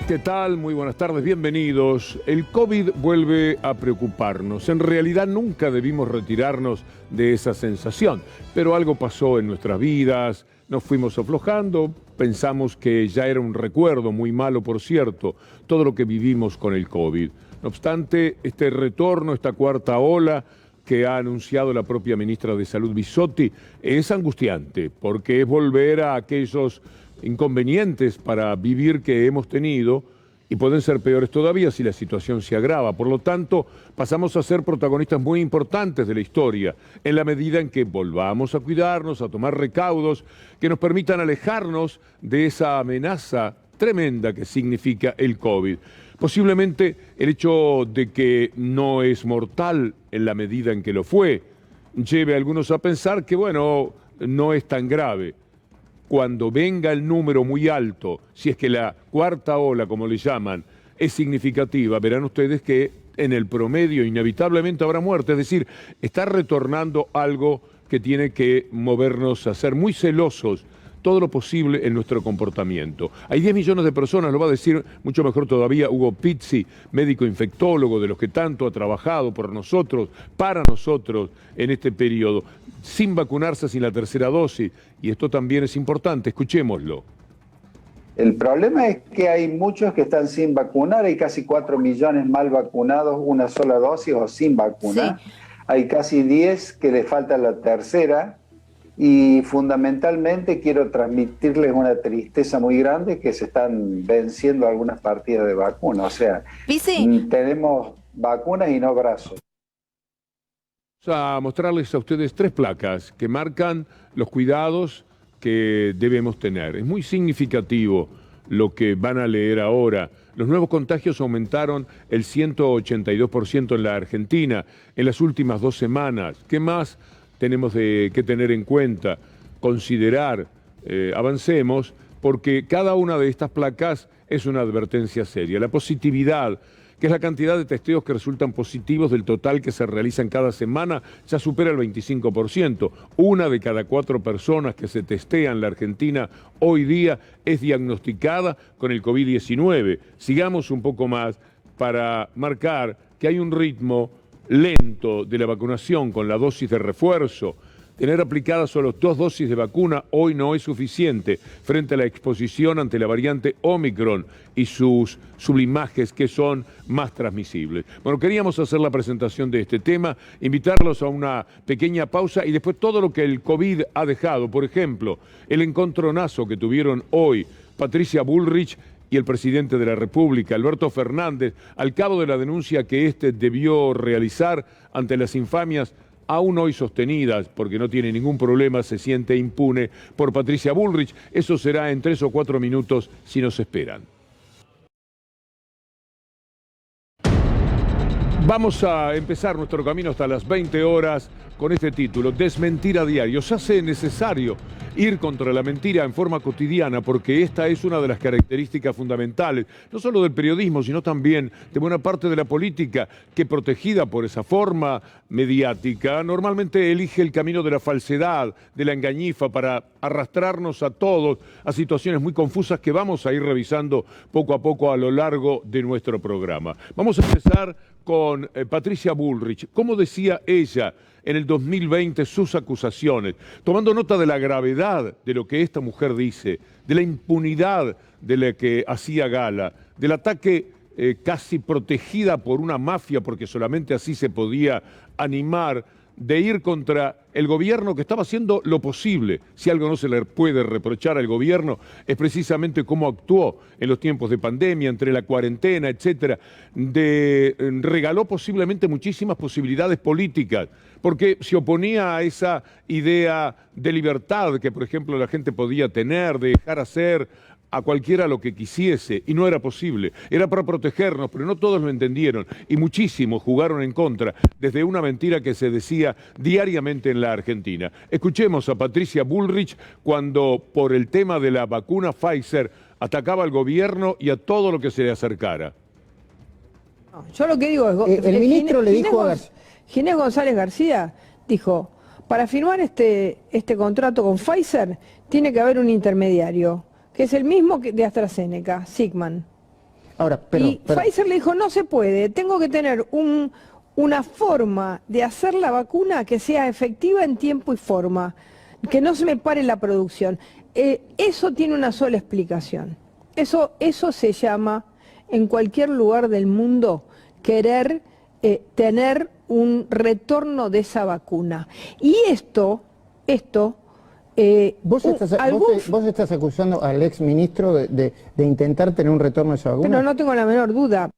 ¿Qué tal? Muy buenas tardes, bienvenidos. El COVID vuelve a preocuparnos. En realidad nunca debimos retirarnos de esa sensación, pero algo pasó en nuestras vidas, nos fuimos aflojando, pensamos que ya era un recuerdo muy malo, por cierto, todo lo que vivimos con el COVID. No obstante, este retorno, esta cuarta ola que ha anunciado la propia ministra de Salud, Bisotti, es angustiante, porque es volver a aquellos inconvenientes para vivir que hemos tenido y pueden ser peores todavía si la situación se agrava. Por lo tanto, pasamos a ser protagonistas muy importantes de la historia en la medida en que volvamos a cuidarnos, a tomar recaudos que nos permitan alejarnos de esa amenaza tremenda que significa el COVID. Posiblemente el hecho de que no es mortal en la medida en que lo fue lleve a algunos a pensar que, bueno, no es tan grave. Cuando venga el número muy alto, si es que la cuarta ola, como le llaman, es significativa, verán ustedes que en el promedio inevitablemente habrá muerte. Es decir, está retornando algo que tiene que movernos a ser muy celosos todo lo posible en nuestro comportamiento. Hay 10 millones de personas, lo va a decir mucho mejor todavía Hugo Pizzi, médico infectólogo de los que tanto ha trabajado por nosotros, para nosotros en este periodo, sin vacunarse, sin la tercera dosis, y esto también es importante, escuchémoslo. El problema es que hay muchos que están sin vacunar, hay casi 4 millones mal vacunados, una sola dosis o sin vacuna. Sí. Hay casi 10 que le falta la tercera. Y fundamentalmente quiero transmitirles una tristeza muy grande que se están venciendo algunas partidas de vacuna. O sea, tenemos vacunas y no brazos. Vamos a mostrarles a ustedes 3 placas que marcan los cuidados que debemos tener. Es muy significativo lo que van a leer ahora. Los nuevos contagios aumentaron el 182% en la Argentina en las últimas 2 semanas. ¿Qué más tenemos que tener en cuenta, considerar? Avancemos, porque cada una de estas placas es una advertencia seria. La positividad, que es la cantidad de testeos que resultan positivos del total que se realizan cada semana, ya supera el 25%. Una de cada 4 personas que se testean en la Argentina hoy día es diagnosticada con el COVID-19. Sigamos un poco más para marcar que hay un ritmo lento de la vacunación con la dosis de refuerzo. Tener aplicadas solo 2 dosis de vacuna hoy no es suficiente frente a la exposición ante la variante Omicron y sus sublimajes que son más transmisibles. Bueno, queríamos hacer la presentación de este tema, invitarlos a una pequeña pausa y después todo lo que el COVID ha dejado. Por ejemplo, el encontronazo que tuvieron hoy Patricia Bullrich y el presidente de la República, Alberto Fernández, al cabo de la denuncia que éste debió realizar ante las infamias aún hoy sostenidas, porque no tiene ningún problema, se siente impune por Patricia Bullrich. Eso será en 3 o 4 minutos si nos esperan. Vamos a empezar nuestro camino hasta las 20 horas con este título, Desmentir a diario. Se hace necesario ir contra la mentira en forma cotidiana porque esta es una de las características fundamentales, no solo del periodismo, sino también de buena parte de la política, que protegida por esa forma mediática, normalmente elige el camino de la falsedad, de la engañifa, para arrastrarnos a todos a situaciones muy confusas que vamos a ir revisando poco a poco a lo largo de nuestro programa. Vamos a empezar con Patricia Bullrich. ¿Cómo decía ella en el 2020 sus acusaciones? Tomando nota de la gravedad de lo que esta mujer dice, de la impunidad de la que hacía gala, del ataque casi protegida por una mafia, porque solamente así se podía animar, de ir contra el gobierno que estaba haciendo lo posible. Si algo no se le puede reprochar al gobierno es precisamente cómo actuó en los tiempos de pandemia, entre la cuarentena, etcétera. Regaló posiblemente muchísimas posibilidades políticas, porque se oponía a esa idea de libertad que, por ejemplo, la gente podía tener, de dejar hacer a cualquiera lo que quisiese, y no era posible. Era para protegernos, pero no todos lo entendieron, y muchísimos jugaron en contra, desde una mentira que se decía diariamente en la Argentina. Escuchemos a Patricia Bullrich cuando, por el tema de la vacuna Pfizer, atacaba al gobierno y a todo lo que se le acercara. Yo lo que digo es, el ministro le dijo a Ginés González García dijo, para firmar este contrato con Pfizer tiene que haber un intermediario, que es el mismo que de AstraZeneca, Sigman. Ahora, Pfizer le dijo, no se puede, tengo que tener una forma de hacer la vacuna que sea efectiva en tiempo y forma, que no se me pare la producción. Eso tiene una sola explicación. Eso se llama, en cualquier lugar del mundo, querer tener un retorno de esa vacuna. Y esto ¿Vos estás acusando al ex ministro de intentar tener un retorno de esa vacuna? Pero no tengo la menor duda.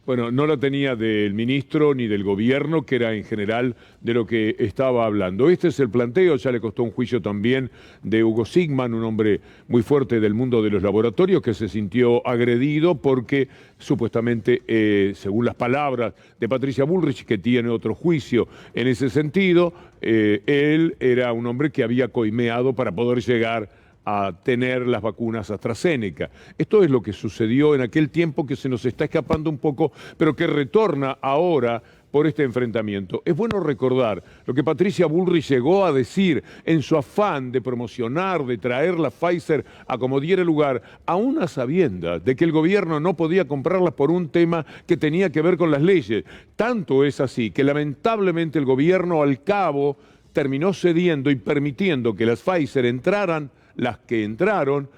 Bueno, no la tenía del ministro ni del gobierno, que era en general de lo que estaba hablando. Este es el planteo, ya le costó un juicio también de Hugo Sigman, un hombre muy fuerte del mundo de los laboratorios, que se sintió agredido porque supuestamente, según las palabras de Patricia Bullrich, que tiene otro juicio en ese sentido, él era un hombre que había coimeado para poder llegar a tener las vacunas AstraZeneca. Esto es lo que sucedió en aquel tiempo, que se nos está escapando un poco, pero que retorna ahora por este enfrentamiento. Es bueno recordar lo que Patricia Bullrich llegó a decir en su afán de promocionar, de traer la Pfizer a como diera lugar, aún a sabiendas de que el gobierno no podía comprarlas por un tema que tenía que ver con las leyes. Tanto es así que lamentablemente el gobierno al cabo terminó cediendo y permitiendo que las Pfizer entraran, las que entraron,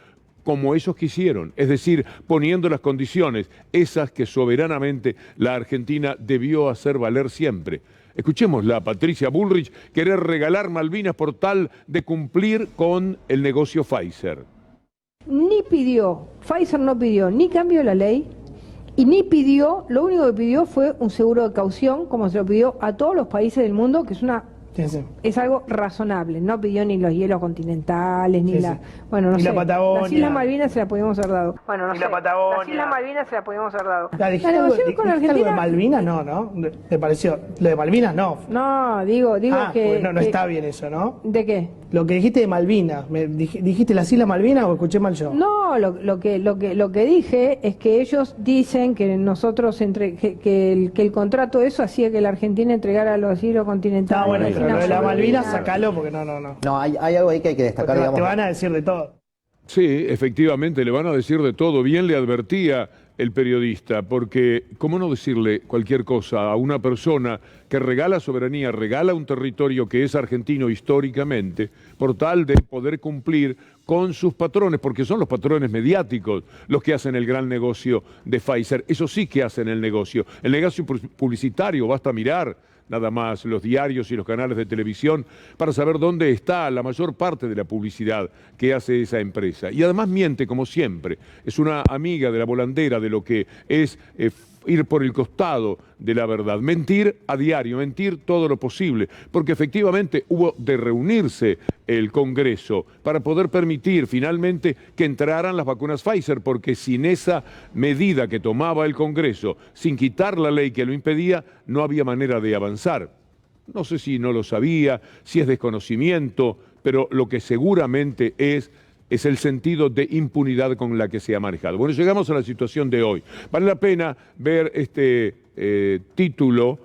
como ellos quisieron, es decir, poniendo las condiciones, esas que soberanamente la Argentina debió hacer valer siempre. Escuchémosla, Patricia Bullrich, querer regalar Malvinas por tal de cumplir con el negocio Pfizer. Pfizer no pidió ni cambio de la ley, y ni pidió, lo único que pidió fue un seguro de caución, como se lo pidió a todos los países del mundo, que es es algo razonable. No pidió ni los hielos continentales, ni la Patagonia. Las Islas Malvinas se la podíamos haber dado. La Patagonia. Las Islas Malvinas se la podíamos haber dado. ¿Dijiste algo de Malvinas? No. ¿Te pareció? Lo de Malvinas no. No, digo que... No está bien eso, ¿no? ¿De qué? Lo que dijiste de Malvinas. ¿Dijiste las Islas Malvinas o escuché mal yo? No, lo que dije es que ellos dicen que nosotros, que el contrato eso hacía que la Argentina entregara los hielos continentales. No, bueno, pero lo de la Malvinas, sacalo porque no. No, hay algo ahí que hay que destacar, digamos. Te van a decir de todo. Sí, efectivamente, le van a decir de todo. Bien le advertía el periodista, porque ¿cómo no decirle cualquier cosa a una persona que regala soberanía, regala un territorio que es argentino históricamente, por tal de poder cumplir con sus patrones, porque son los patrones mediáticos los que hacen el gran negocio de Pfizer? Eso sí que hacen el negocio publicitario, basta mirar nada más los diarios y los canales de televisión para saber dónde está la mayor parte de la publicidad que hace esa empresa. Y además miente como siempre, es una amiga de la volandera de lo que es ir por el costado de la verdad, mentir a diario, mentir todo lo posible, porque efectivamente hubo de reunirse el Congreso para poder permitir finalmente que entraran las vacunas Pfizer, porque sin esa medida que tomaba el Congreso, sin quitar la ley que lo impedía, no había manera de avanzar. No sé si no lo sabía, si es desconocimiento, pero lo que seguramente es el sentido de impunidad con la que se ha manejado. Bueno, llegamos a la situación de hoy. Vale la pena ver este título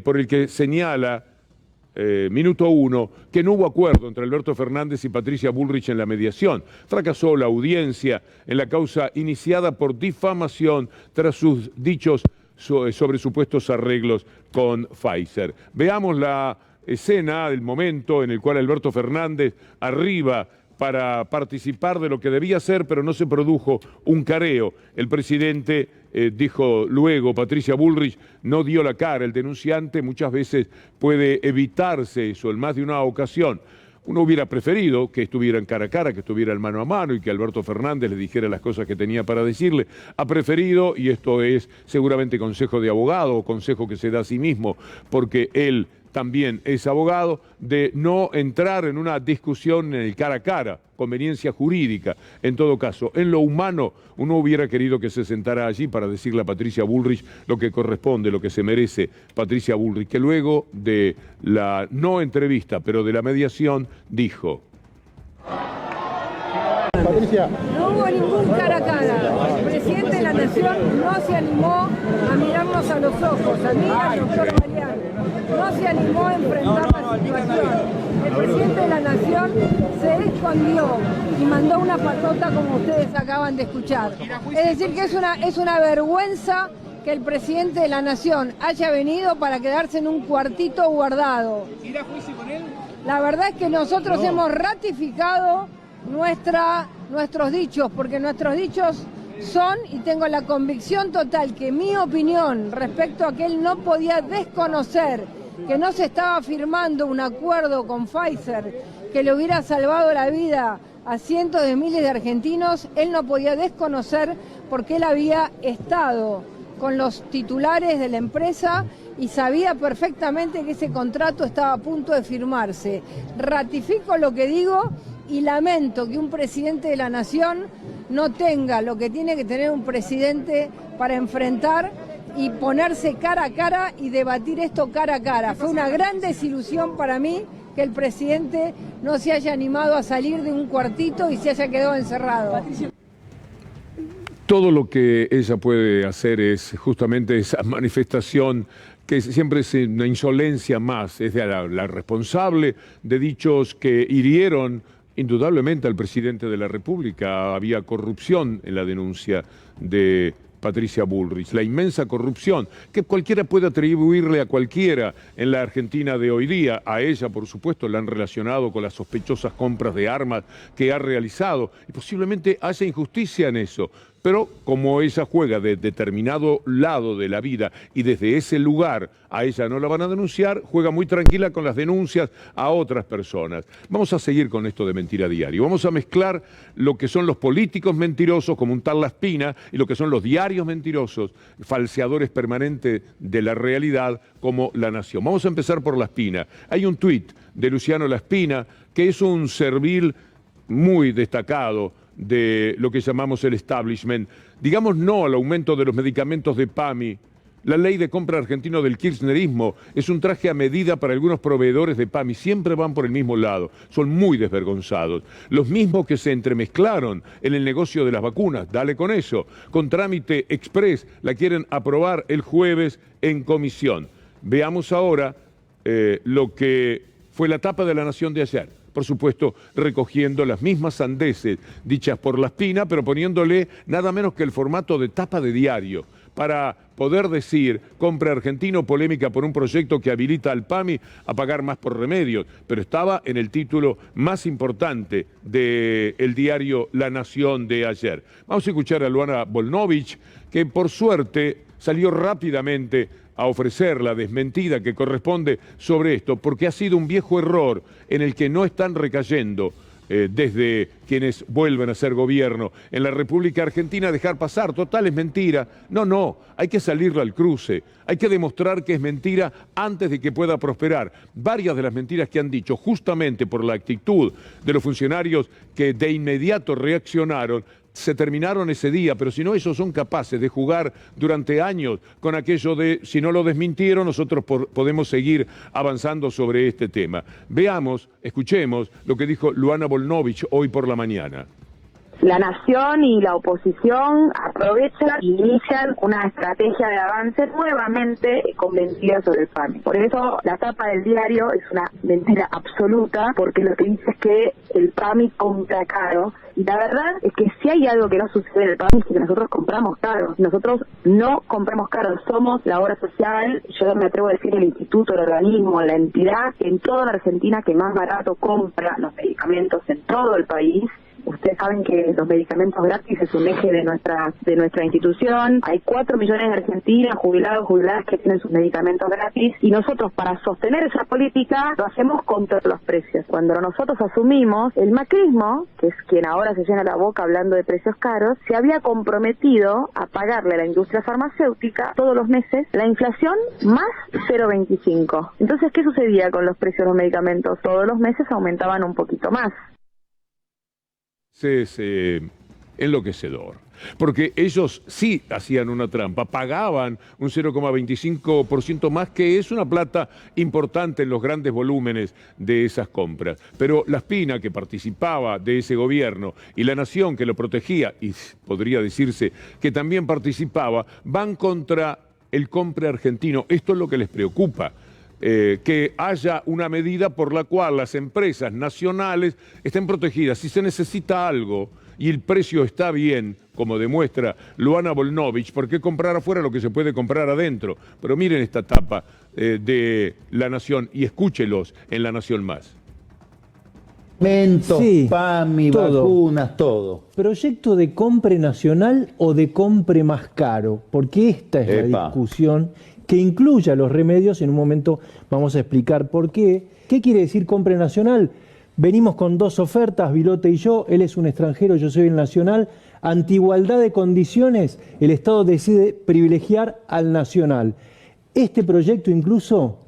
por el que señala Minuto 1 que no hubo acuerdo entre Alberto Fernández y Patricia Bullrich en la mediación. Fracasó la audiencia en la causa iniciada por difamación tras sus dichos sobre supuestos arreglos con Pfizer. Veamos la escena, el momento en el cual Alberto Fernández arriba para participar de lo que debía ser, pero no se produjo un careo. El presidente dijo luego, Patricia Bullrich no dio la cara. El denunciante muchas veces puede evitarse eso en más de una ocasión. Uno hubiera preferido que estuvieran cara a cara, que estuvieran mano a mano y que Alberto Fernández le dijera las cosas que tenía para decirle. Ha preferido, y esto es seguramente consejo de abogado o consejo que se da a sí mismo, porque él también es abogado, de no entrar en una discusión en el cara a cara, conveniencia jurídica. En todo caso, en lo humano, uno hubiera querido que se sentara allí para decirle a Patricia Bullrich lo que corresponde, lo que se merece Patricia Bullrich, que luego de la no entrevista, pero de la mediación, dijo: Patricia, no hubo ningún cara a cara. El presidente de la Nación no se animó a mirarnos a los ojos, a mí y al doctor Mariano. no se animó a enfrentar la situación. El presidente de la Nación se escondió y mandó una patota como ustedes acaban de escuchar. Es decir, que es una vergüenza que el presidente de la Nación haya venido para quedarse en un cuartito guardado. ¿Ir a juicio con él? La verdad es que nosotros hemos ratificado nuestros dichos, porque nuestros dichos son, y tengo la convicción total que mi opinión respecto a que él no podía desconocer que no se estaba firmando un acuerdo con Pfizer que le hubiera salvado la vida a cientos de miles de argentinos, él no podía desconocer porque él había estado con los titulares de la empresa y sabía perfectamente que ese contrato estaba a punto de firmarse. Ratifico lo que digo y lamento que un presidente de la Nación no tenga lo que tiene que tener un presidente para enfrentar y ponerse cara a cara y debatir esto cara a cara. Fue una gran desilusión para mí que el presidente no se haya animado a salir de un cuartito y se haya quedado encerrado. Todo lo que ella puede hacer es justamente esa manifestación que siempre es una insolencia más, es de la responsable de dichos que hirieron indudablemente al presidente de la República. Había corrupción en la denuncia de Patricia Bullrich, la inmensa corrupción que cualquiera puede atribuirle a cualquiera en la Argentina de hoy día. A ella, por supuesto, la han relacionado con las sospechosas compras de armas que ha realizado y posiblemente haya injusticia en eso. Pero como ella juega de determinado lado de la vida y desde ese lugar a ella no la van a denunciar, juega muy tranquila con las denuncias a otras personas. Vamos a seguir con esto de Mentira Diario. Vamos a mezclar lo que son los políticos mentirosos, como un tal La Espina, y lo que son los diarios mentirosos, falseadores permanentes de la realidad, como La Nación. Vamos a empezar por La Espina. Hay un tuit de Luciano La Espina, que es un servil muy destacado de lo que llamamos el establishment. Digamos no al aumento de los medicamentos de PAMI. La ley de compra argentino del kirchnerismo es un traje a medida para algunos proveedores de PAMI. Siempre van por el mismo lado. Son muy desvergonzados. Los mismos que se entremezclaron en el negocio de las vacunas. Dale con eso. Con trámite express la quieren aprobar el jueves en comisión. Veamos ahora lo que fue la tapa de La Nación de ayer. Por supuesto, recogiendo las mismas sandeces dichas por La Espina, pero poniéndole nada menos que el formato de tapa de diario, para poder decir, compra argentino, polémica por un proyecto que habilita al PAMI a pagar más por remedios, pero estaba en el título más importante del diario La Nación de ayer. Vamos a escuchar a Luana Volnovich, que por suerte salió rápidamente a ofrecer la desmentida que corresponde sobre esto, porque ha sido un viejo error en el que no están recayendo desde quienes vuelven a ser gobierno en la República Argentina, dejar pasar. Total, es mentira. No, hay que salirle al cruce, hay que demostrar que es mentira antes de que pueda prosperar. Varias de las mentiras que han dicho, justamente por la actitud de los funcionarios que de inmediato reaccionaron, se terminaron ese día, pero si no, ellos son capaces de jugar durante años con aquello de, si no lo desmintieron, nosotros podemos seguir avanzando sobre este tema. Veamos, escuchemos lo que dijo Luana Volnovich hoy por la mañana. La Nación y la oposición aprovechan e inician una estrategia de avance nuevamente con mentiras sobre el PAMI. Por eso la tapa del diario es una mentira absoluta, porque lo que dice es que el PAMI compra caro. Y la verdad es que si hay algo que no sucede en el PAMI es que nosotros compramos caro. Nosotros no compramos caro, somos la obra social, yo me atrevo a decir el instituto, el organismo, la entidad en toda la Argentina que más barato compra los medicamentos en todo el país. Ustedes saben que los medicamentos gratis es un eje de nuestra institución. Hay 4 millones de argentinos, jubilados, jubiladas que tienen sus medicamentos gratis, y nosotros para sostener esa política lo hacemos contra los precios. Cuando nosotros asumimos, el macrismo, que es quien ahora se llena la boca hablando de precios caros, se había comprometido a pagarle a la industria farmacéutica todos los meses la inflación más 0,25. Entonces, ¿qué sucedía con los precios de los medicamentos? Todos los meses aumentaban un poquito más. Es enloquecedor, porque ellos sí hacían una trampa, pagaban un 0,25% más, que es una plata importante en los grandes volúmenes de esas compras. Pero La Espina, que participaba de ese gobierno, y La Nación, que lo protegía, y podría decirse que también participaba, van contra el compra argentino. Esto es lo que les preocupa. que haya una medida por la cual las empresas nacionales estén protegidas. Si se necesita algo y el precio está bien, como demuestra Luana Volnovich, ¿por qué comprar afuera lo que se puede comprar adentro? Pero miren esta tapa de La Nación y escúchelos en La Nación Más. Alimentos, PAMI, vacunas, todo. ¿Proyecto de compre nacional o de compre más caro? Porque esta es la discusión que incluya los remedios. En un momento vamos a explicar por qué. ¿Qué quiere decir compre nacional? Venimos con dos ofertas, Vilote y yo. Él es un extranjero, yo soy el nacional. Ante igualdad de condiciones, el Estado decide privilegiar al nacional. Este proyecto incluso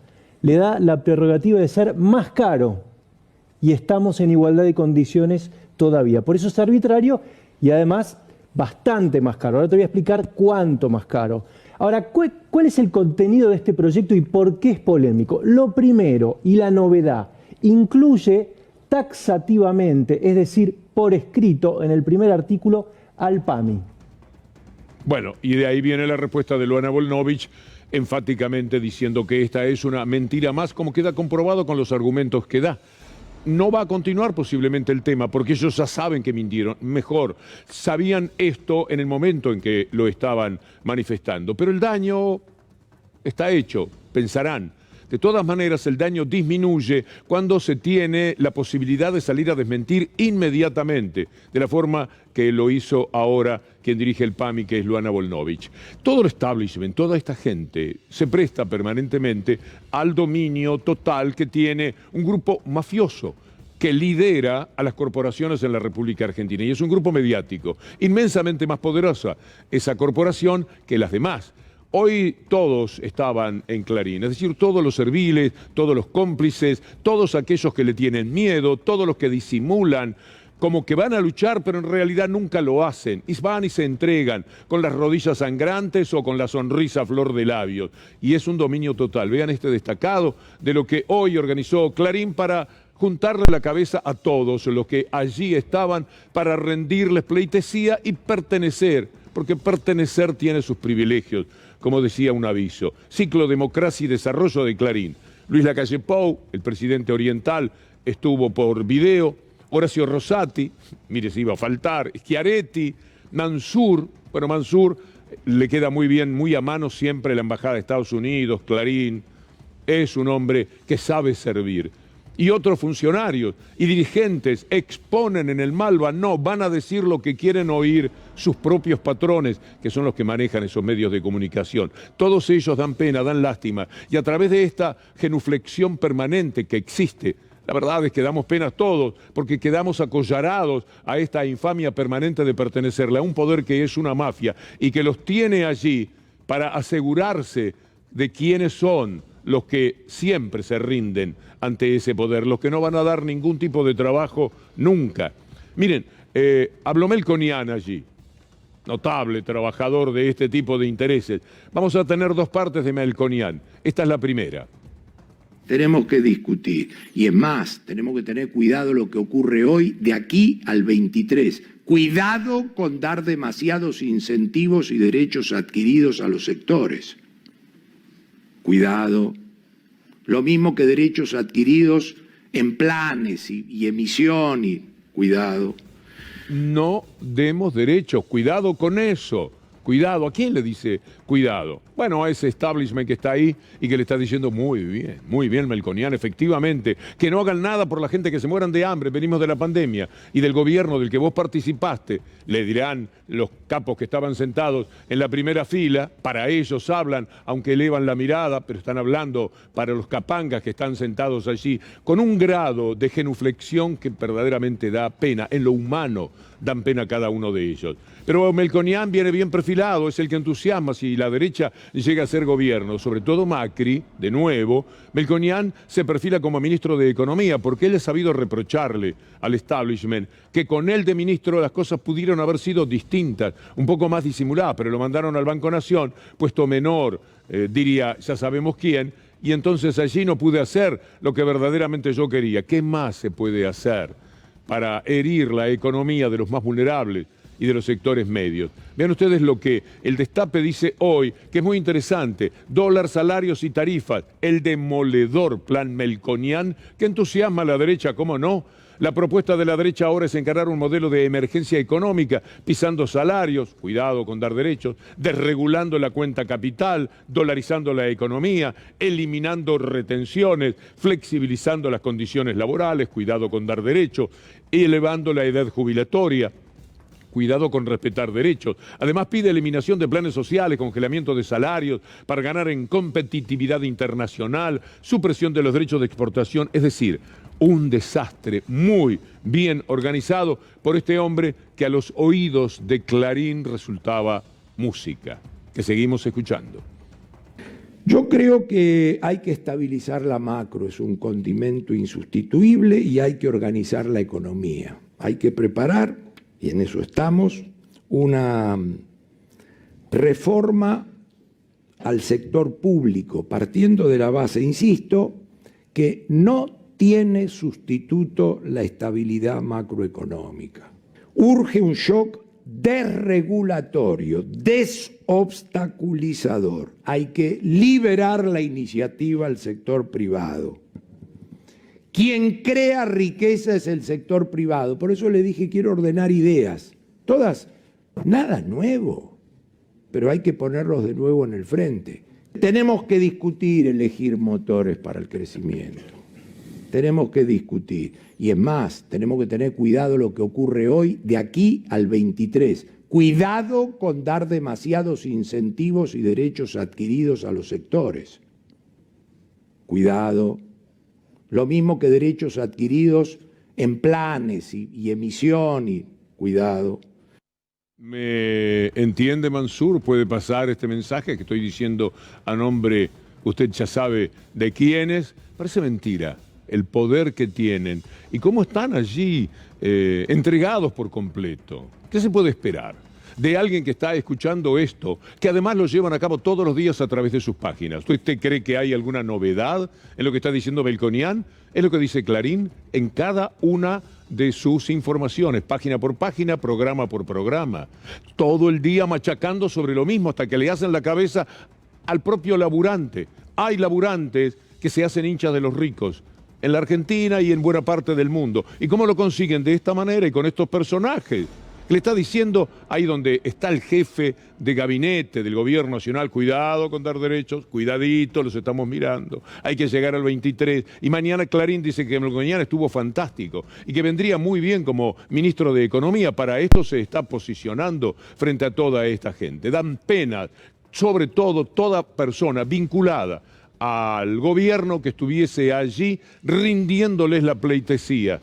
le da la prerrogativa de ser más caro. Y estamos en igualdad de condiciones todavía. Por eso es arbitrario y además bastante más caro. Ahora te voy a explicar cuánto más caro. Ahora, ¿cuál es el contenido de este proyecto y por qué es polémico? Lo primero, y la novedad, incluye taxativamente, es decir, por escrito en el primer artículo, al PAMI. Bueno, y de ahí viene la respuesta de Luana Volnovich, enfáticamente diciendo que esta es una mentira más, como queda comprobado con los argumentos que da. No va a continuar posiblemente el tema, porque ellos ya saben que mintieron. Mejor, sabían esto en el momento en que lo estaban manifestando. Pero el daño está hecho, pensarán. De todas maneras, el daño disminuye cuando se tiene la posibilidad de salir a desmentir inmediatamente, de la forma que lo hizo ahora quien dirige el PAMI, que es Luana Volnovich. Todo el establishment, toda esta gente, se presta permanentemente al dominio total que tiene un grupo mafioso que lidera a las corporaciones en la República Argentina. Y es un grupo mediático, inmensamente más poderosa esa corporación que las demás. Hoy todos estaban en Clarín, es decir, todos los serviles, todos los cómplices, todos aquellos que le tienen miedo, todos los que disimulan, como que van a luchar, pero en realidad nunca lo hacen. Y van y se entregan con las rodillas sangrantes o con la sonrisa a flor de labios. Y es un dominio total. Vean este destacado de lo que hoy organizó Clarín para juntarle la cabeza a todos los que allí estaban para rendirles pleitesía y pertenecer, porque pertenecer tiene sus privilegios, como decía un aviso. Ciclo Democracia y Desarrollo de Clarín. Luis Lacalle Pou, el presidente oriental, estuvo por video. Horacio Rosati, mire si iba a faltar, Schiaretti, Mansur, bueno, Mansur le queda muy bien, muy a mano siempre la Embajada de Estados Unidos, Clarín, es un hombre que sabe servir. Y otros funcionarios y dirigentes exponen en el Malva, no, van a decir lo que quieren oír sus propios patrones, que son los que manejan esos medios de comunicación. Todos ellos dan pena, dan lástima, y a través de esta genuflexión permanente que existe, la verdad es que damos penas todos, porque quedamos acollarados a esta infamia permanente de pertenecerle a un poder que es una mafia y que los tiene allí para asegurarse de quiénes son los que siempre se rinden ante ese poder, los que no van a dar ningún tipo de trabajo nunca. Miren, habló Melconian allí, notable trabajador de este tipo de intereses. Vamos a tener dos partes de Melconian. Esta es la primera. Tenemos que discutir, y es más, tenemos que tener cuidado lo que ocurre hoy de aquí al 23. Cuidado con dar demasiados incentivos y derechos adquiridos a los sectores. Cuidado. Lo mismo que derechos adquiridos en planes y emisión, y cuidado. No demos derechos, cuidado con eso. Cuidado, ¿a quién le dice cuidado? Bueno, a ese establishment que está ahí y que le está diciendo muy bien Melconian, efectivamente, que no hagan nada por la gente que se mueran de hambre, venimos de la pandemia y del gobierno del que vos participaste, le dirán los capos que estaban sentados en la primera fila, para ellos hablan, aunque elevan la mirada, pero están hablando para los capangas que están sentados allí, con un grado de genuflexión que verdaderamente da pena, en lo humano dan pena a cada uno de ellos. Pero Melconian viene bien perfilado, es el que entusiasma si la derecha llega a ser gobierno, sobre todo Macri, de nuevo. Melconian se perfila como ministro de Economía porque él ha sabido reprocharle al establishment que con él de ministro las cosas pudieron haber sido distintas, un poco más disimuladas, pero lo mandaron al Banco Nación, puesto menor, diría ya sabemos quién, y entonces allí no pude hacer lo que verdaderamente yo quería. ¿Qué más se puede hacer para herir la economía de los más vulnerables? y de los sectores medios. Vean ustedes lo que el Destape dice hoy, que es muy interesante: dólar, salarios y tarifas, el demoledor plan Melconian que entusiasma a la derecha, ¿cómo no? La propuesta de la derecha ahora es encarar un modelo de emergencia económica, pisando salarios, cuidado con dar derechos, desregulando la cuenta capital, dolarizando la economía, eliminando retenciones, flexibilizando las condiciones laborales, cuidado con dar derechos, y elevando la edad jubilatoria. Cuidado con respetar derechos. Además pide eliminación de planes sociales, congelamiento de salarios para ganar en competitividad internacional, supresión de los derechos de exportación, es decir, un desastre muy bien organizado por este hombre que a los oídos de Clarín resultaba música, que seguimos escuchando. Yo creo que hay que estabilizar la macro, es un condimento insustituible, y hay que organizar la economía. Hay que preparar, y en eso estamos, una reforma al sector público, partiendo de la base, insisto, que no tiene sustituto la estabilidad macroeconómica. Urge un shock desregulatorio, desobstaculizador. Hay que liberar la iniciativa al sector privado. Quien crea riqueza es el sector privado. Por eso le dije, quiero ordenar ideas. Todas, nada nuevo, pero hay que ponerlos de nuevo en el frente. Tenemos que discutir elegir motores para el crecimiento. Tenemos que discutir. Y es más, tenemos que tener cuidado lo que ocurre hoy de aquí al 23. Cuidado con dar demasiados incentivos y derechos adquiridos a los sectores. Cuidado. Lo mismo que derechos adquiridos en planes y emisión, y cuidado. ¿Me entiende, Mansur? ¿Puede pasar este mensaje que estoy diciendo a nombre, usted ya sabe de quiénes? Parece mentira el poder que tienen y cómo están allí entregados por completo. ¿Qué se puede esperar de alguien que está escuchando esto, que además lo llevan a cabo todos los días a través de sus páginas? ¿Usted cree que hay alguna novedad en lo que está diciendo Melconian? Es lo que dice Clarín en cada una de sus informaciones, página por página, programa por programa. Todo el día machacando sobre lo mismo hasta que le hacen la cabeza al propio laburante. Hay laburantes que se hacen hinchas de los ricos en la Argentina y en buena parte del mundo. ¿Y cómo lo consiguen? De esta manera y con estos personajes. Le está diciendo ahí donde está el jefe de gabinete del gobierno nacional: cuidado con dar derechos, cuidadito, los estamos mirando, hay que llegar al 23. Y mañana Clarín dice que Melconian estuvo fantástico y que vendría muy bien como ministro de Economía. Para esto se está posicionando frente a toda esta gente. Dan pena, sobre todo, toda persona vinculada al gobierno que estuviese allí rindiéndoles la pleitesía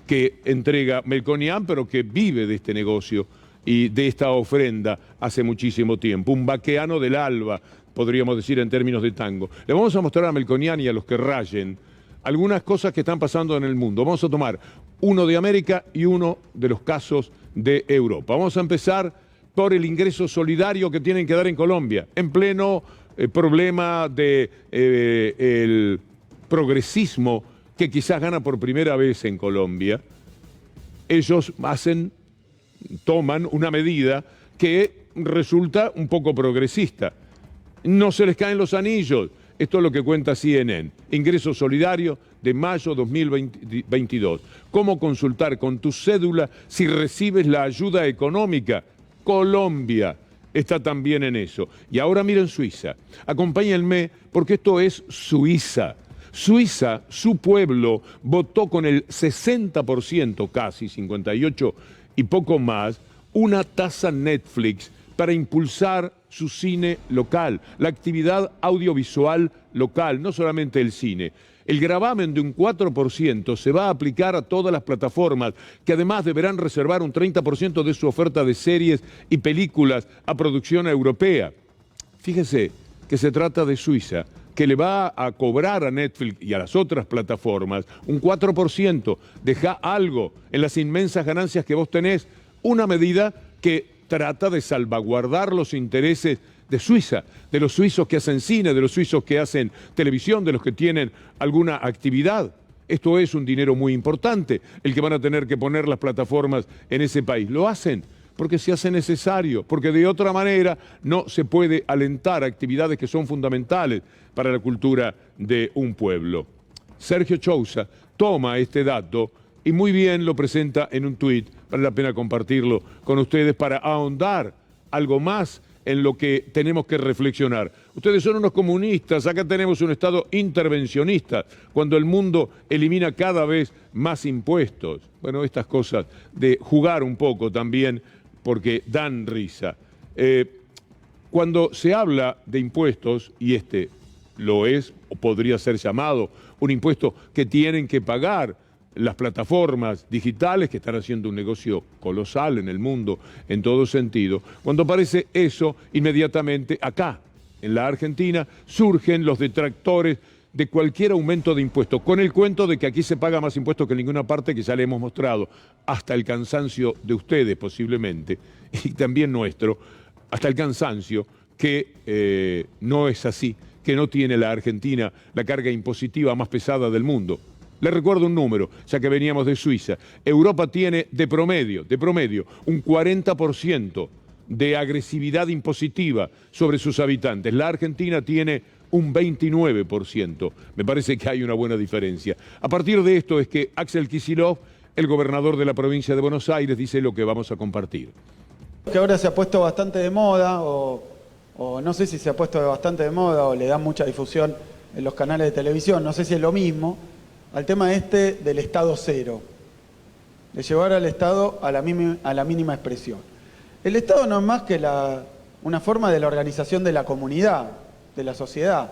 que entrega Melconian, pero que vive de este negocio y de esta ofrenda hace muchísimo tiempo. Un vaqueano del alba, podríamos decir en términos de tango. Le vamos a mostrar a Melconian y a los que rayen algunas cosas que están pasando en el mundo. Vamos a tomar uno de América y uno de los casos de Europa. Vamos a empezar por el ingreso solidario que tienen que dar en Colombia, en pleno problema de el progresismo que quizás gana por primera vez en Colombia. Ellos toman una medida que resulta un poco progresista. No se les caen los anillos. Esto es lo que cuenta CNN. Ingreso solidario de mayo 2022. ¿Cómo consultar con tu cédula si recibes la ayuda económica? Colombia está también en eso. Y ahora miren Suiza. Acompáñenme porque esto es Suiza. Suiza, su pueblo, votó con el 60%, casi 58% y poco más, una tasa Netflix para impulsar su cine local, la actividad audiovisual local, no solamente el cine. El gravamen de un 4% se va a aplicar a todas las plataformas, que además deberán reservar un 30% de su oferta de series y películas a producción europea. Fíjese que se trata de Suiza, que le va a cobrar a Netflix y a las otras plataformas un 4%. Deja algo en las inmensas ganancias que vos tenés, una medida que trata de salvaguardar los intereses de Suiza, de los suizos que hacen cine, de los suizos que hacen televisión, de los que tienen alguna actividad. Esto es un dinero muy importante, el que van a tener que poner las plataformas en ese país. Lo hacen porque se hace necesario, porque de otra manera no se puede alentar actividades que son fundamentales para la cultura de un pueblo. Sergio Chousa toma este dato y muy bien lo presenta en un tuit. Vale la pena compartirlo con ustedes para ahondar algo más en lo que tenemos que reflexionar. Ustedes son unos comunistas, acá tenemos un Estado intervencionista, cuando el mundo elimina cada vez más impuestos. Bueno, estas cosas de jugar un poco también, porque dan risa. Cuando se habla de impuestos, y este lo es, o podría ser llamado, un impuesto que tienen que pagar las plataformas digitales que están haciendo un negocio colosal en el mundo en todo sentido. Cuando aparece eso, inmediatamente acá, en la Argentina, surgen los detractores de cualquier aumento de impuestos, con el cuento de que aquí se paga más impuestos que en ninguna parte, que ya le hemos mostrado, hasta el cansancio de ustedes posiblemente, y también nuestro, hasta el cansancio, que no es así, que no tiene la Argentina la carga impositiva más pesada del mundo. Les recuerdo un número, ya que veníamos de Suiza. Europa tiene de promedio, un 40% de agresividad impositiva sobre sus habitantes. La Argentina tiene un 29%. Me parece que hay una buena diferencia. A partir de esto es que Axel Kicillof, el gobernador de la provincia de Buenos Aires, dice lo que vamos a compartir. Que ahora se ha puesto bastante de moda, o no sé si se ha puesto bastante de moda, o le dan mucha difusión en los canales de televisión, no sé si es lo mismo, al tema del Estado cero, de llevar al Estado a la mínima expresión. El Estado no es más que una forma de la organización de la comunidad, de la sociedad.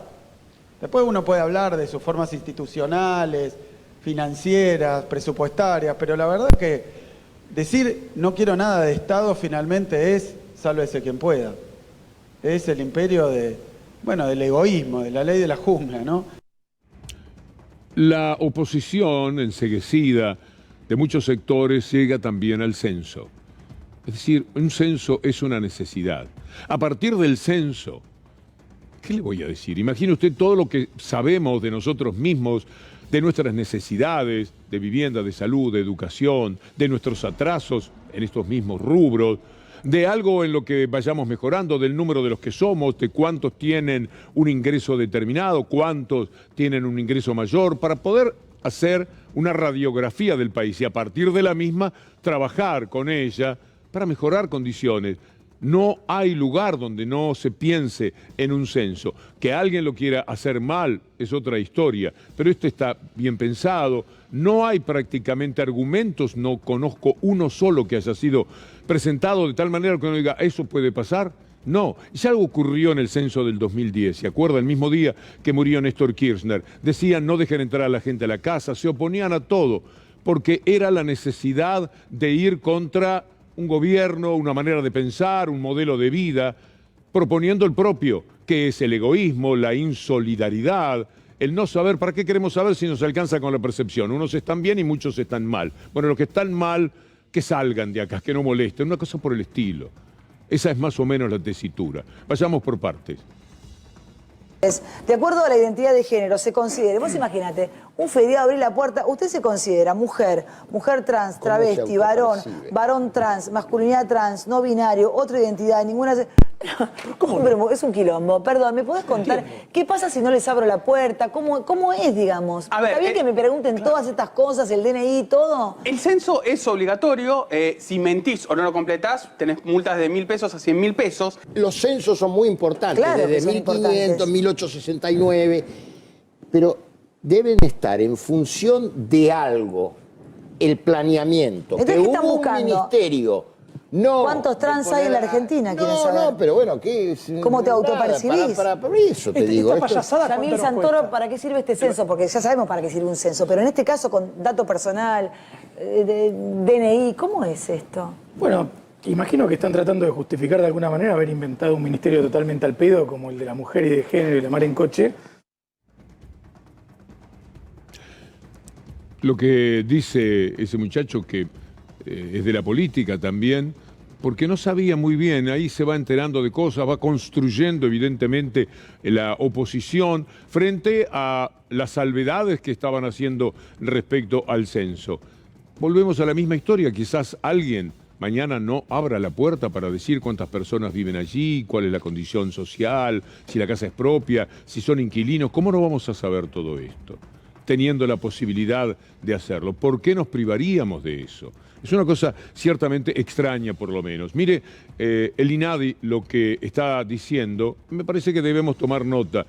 Después uno puede hablar de sus formas institucionales, financieras, presupuestarias, pero la verdad es que decir no quiero nada de Estado finalmente es sálvese quien pueda. Es el imperio del egoísmo, de la ley de la jungla, ¿no? La oposición enceguecida de muchos sectores llega también al censo. Es decir, un censo es una necesidad. A partir del censo, ¿qué le voy a decir? Imagine usted todo lo que sabemos de nosotros mismos, de nuestras necesidades de vivienda, de salud, de educación, de nuestros atrasos en estos mismos rubros, de algo en lo que vayamos mejorando, del número de los que somos, de cuántos tienen un ingreso determinado, cuántos tienen un ingreso mayor, para poder hacer una radiografía del país y a partir de la misma trabajar con ella para mejorar condiciones. No hay lugar donde no se piense en un censo. Que alguien lo quiera hacer mal es otra historia, pero este está bien pensado. No hay prácticamente argumentos, no conozco uno solo que haya sido presentado de tal manera que uno diga, ¿eso puede pasar? No, ya algo ocurrió en el censo del 2010, ¿se acuerda? El mismo día que murió Néstor Kirchner. Decían no dejen entrar a la gente a la casa, se oponían a todo, porque era la necesidad de ir contra un gobierno, una manera de pensar, un modelo de vida, proponiendo el propio, que es el egoísmo, la insolidaridad, el no saber. ¿Para qué queremos saber si nos alcanza con la percepción? Unos están bien y muchos están mal. Bueno, los que están mal, que salgan de acá, que no molesten, una cosa por el estilo. Esa es más o menos la tesitura. Vayamos por partes. De acuerdo a la identidad de género, se considera, vos imagínate, un feriado, abrir la puerta, usted se considera mujer, mujer trans, travesti, varón trans, masculinidad trans, no binario, otra identidad, ninguna... ¿Cómo? Pero es un quilombo, perdón, ¿me podés contar qué pasa si no les abro la puerta? ¿Cómo es, digamos? ¿Está bien que me pregunten todas estas cosas, el DNI, todo? El censo es obligatorio, si mentís o no lo completás, tenés multas de 1.000 pesos a 100.000 pesos. Los censos son muy importantes, claro, desde 1500, 1869, pero deben estar en función de algo, el planeamiento. Entonces, que ¿qué están hubo buscando? Un ministerio. No, ¿cuántos trans hay en la Argentina? No, pero bueno, ¿qué es? ¿Cómo te autopercibís? Para eso te digo. Yamil Santoro, ¿para qué sirve este censo? Porque ya sabemos para qué sirve un censo, pero en este caso con dato personal, DNI, ¿cómo es esto? Bueno, imagino que están tratando de justificar de alguna manera haber inventado un ministerio totalmente al pedo, como el de la mujer y de género y la mar en coche. Lo que dice ese muchacho que es de la política también, porque no sabía muy bien, ahí se va enterando de cosas, va construyendo evidentemente la oposición frente a las salvedades que estaban haciendo respecto al censo. Volvemos a la misma historia, quizás alguien mañana no abra la puerta para decir cuántas personas viven allí, cuál es la condición social, si la casa es propia, si son inquilinos. ¿Cómo no vamos a saber todo esto, teniendo la posibilidad de hacerlo? ¿Por qué nos privaríamos de eso? Es una cosa ciertamente extraña, por lo menos. Mire, el INADI lo que está diciendo, me parece que debemos tomar nota.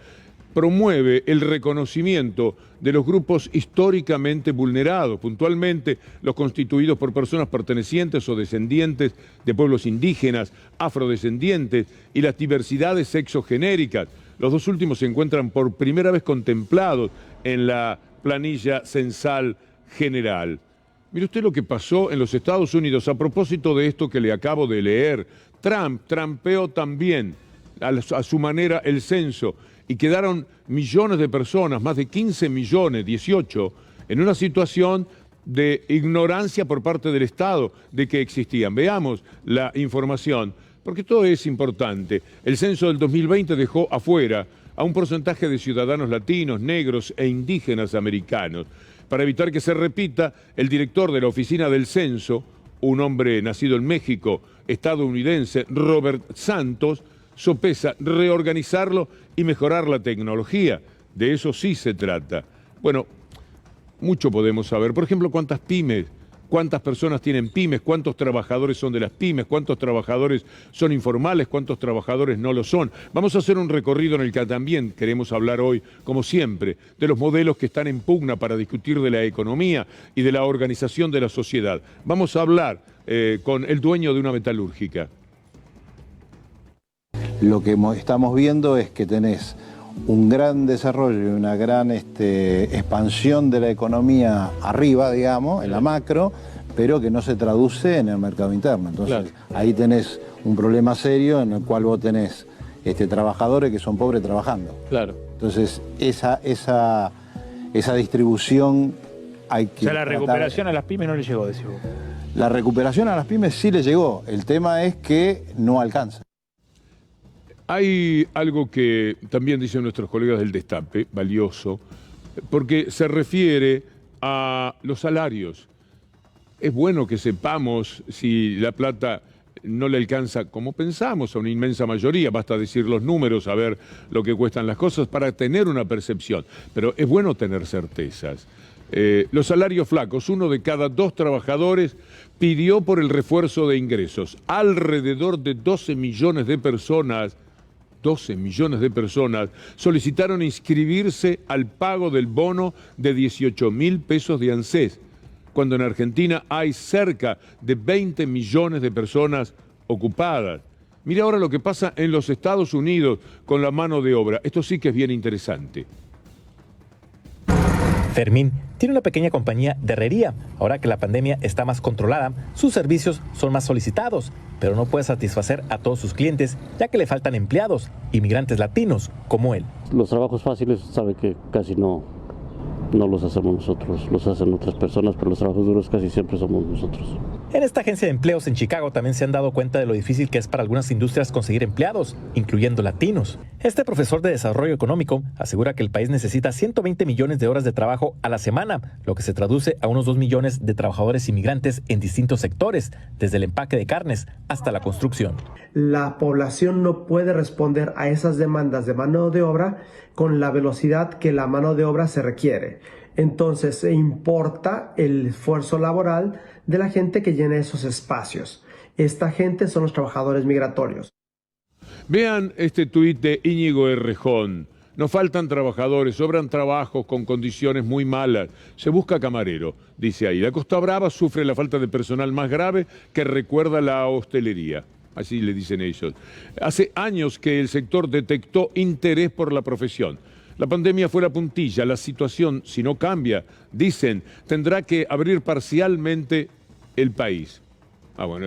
Promueve el reconocimiento de los grupos históricamente vulnerados, puntualmente los constituidos por personas pertenecientes o descendientes de pueblos indígenas, afrodescendientes y las diversidades sexogenéricas. Los dos últimos se encuentran por primera vez contemplados en la planilla censal general. Mire usted lo que pasó en los Estados Unidos a propósito de esto que le acabo de leer. Trump trampeó también a su manera el censo y quedaron millones de personas, más de 15 millones, 18, en una situación de ignorancia por parte del Estado de que existían. Veamos la información, porque todo es importante. El censo del 2020 dejó afuera a un porcentaje de ciudadanos latinos, negros e indígenas americanos. Para evitar que se repita, el director de la Oficina del Censo, un hombre nacido en México, estadounidense, Robert Santos, sopesa reorganizarlo y mejorar la tecnología. De eso sí se trata. Bueno, mucho podemos saber. Por ejemplo, cuántas pymes, cuántas personas tienen pymes, cuántos trabajadores son de las pymes, cuántos trabajadores son informales, cuántos trabajadores no lo son. Vamos a hacer un recorrido en el que también queremos hablar hoy, como siempre, de los modelos que están en pugna para discutir de la economía y de la organización de la sociedad. Vamos a hablar con el dueño de una metalúrgica. Lo que estamos viendo es que tenés un gran desarrollo y una gran expansión de la economía arriba, digamos, en la macro, pero que no se traduce en el mercado interno. Entonces, ahí tenés un problema serio en el cual vos tenés trabajadores que son pobres trabajando. Claro. Entonces, esa distribución hay que... O sea, la recuperación a las pymes no le llegó, decís vos. La recuperación a las pymes sí le llegó. El tema es que no alcanza. Hay algo que también dicen nuestros colegas del Destape, valioso, porque se refiere a los salarios. Es bueno que sepamos si la plata no le alcanza como pensamos a una inmensa mayoría, basta decir los números, saber lo que cuestan las cosas para tener una percepción, pero es bueno tener certezas. Los salarios flacos, 1 de cada 2 trabajadores pidió por el refuerzo de ingresos. Alrededor de 12 millones de personas solicitaron inscribirse al pago del bono de 18.000 pesos de ANSES, cuando en Argentina hay cerca de 20 millones de personas ocupadas. Mira ahora lo que pasa en los Estados Unidos con la mano de obra. Esto sí que es bien interesante. Fermín tiene una pequeña compañía de herrería. Ahora que la pandemia está más controlada, sus servicios son más solicitados, pero no puede satisfacer a todos sus clientes, ya que le faltan empleados, inmigrantes latinos como él. Los trabajos fáciles sabe que casi no los hacemos nosotros, los hacen otras personas, pero los trabajos duros casi siempre somos nosotros. En esta agencia de empleos en Chicago también se han dado cuenta de lo difícil que es para algunas industrias conseguir empleados, incluyendo latinos. Este profesor de desarrollo económico asegura que el país necesita 120 millones de horas de trabajo a la semana, lo que se traduce a unos 2 millones de trabajadores inmigrantes en distintos sectores, desde el empaque de carnes hasta la construcción. La población no puede responder a esas demandas de mano de obra con la velocidad que la mano de obra se requiere. Entonces se importa el esfuerzo laboral de la gente que llena esos espacios. Esta gente son los trabajadores migratorios. Vean este tuit de Íñigo Errejón. Nos faltan trabajadores, sobran trabajos con condiciones muy malas. Se busca camarero, dice ahí. La Costa Brava sufre la falta de personal más grave que recuerda la hostelería. Así le dicen ellos. Hace años que el sector detectó interés por la profesión. La pandemia fue la puntilla, la situación, si no cambia, dicen, tendrá que abrir parcialmente el país. Bueno,